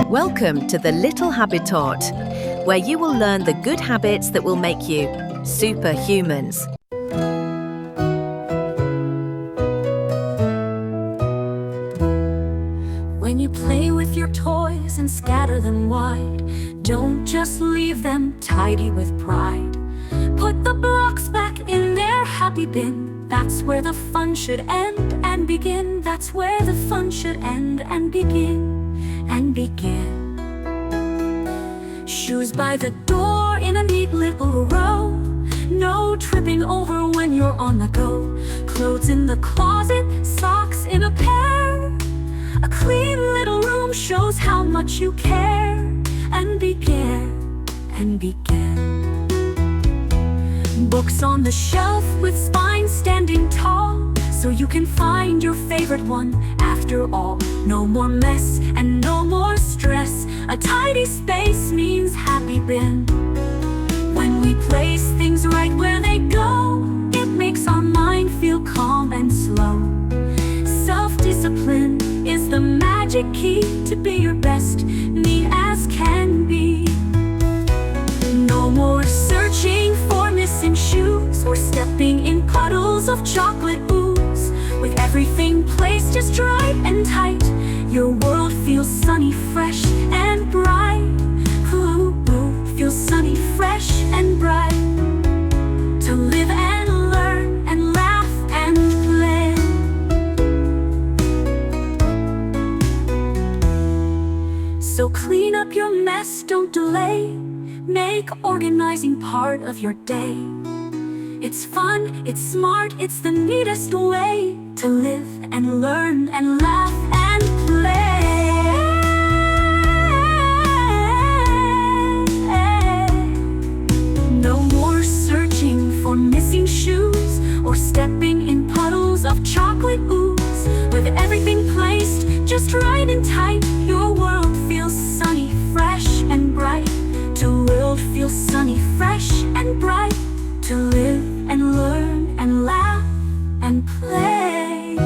Welcome to the Little Habit Taught, where you will learn the good habits that will make you superhumans. When you play with your toys and scatter them wide, don't just leave them tidy with pride. Put the blocks back in their happy bin. That's where the fun should end and begin. That's where the fun should end and begin. Shoes by the door in a neat little row. No tripping over when you're on the go. Clothes in the closet, socks in a pair. A clean little room shows how much you care. And begin. Books on the shelf with spines standing tall, so you can find your favorite one after all. No more mess and no more stress. A tidy space means happy bin. When we place things right where they go, it makes our mind feel calm and slow. Self-discipline is the magic key to be your best, neat as can be. No more searching for missing shoes or stepping in puddles of chocolate ooze. With everything placed just right and tight, your world feels sunny, fresh and bright. Ooh, feels sunny, fresh and bright. To live and learn and laugh and play. So clean up your mess, don't delay. Make organizing part of your day. It's fun, it's smart, it's the neatest way to live and learn and laugh and play. No more searching for missing shoes or stepping in puddles of chocolate ooze. With everything placed just right and tight, your world feels sunny, fresh and bright. To world feels sunny, fresh and bright. To live and learn and laugh and play.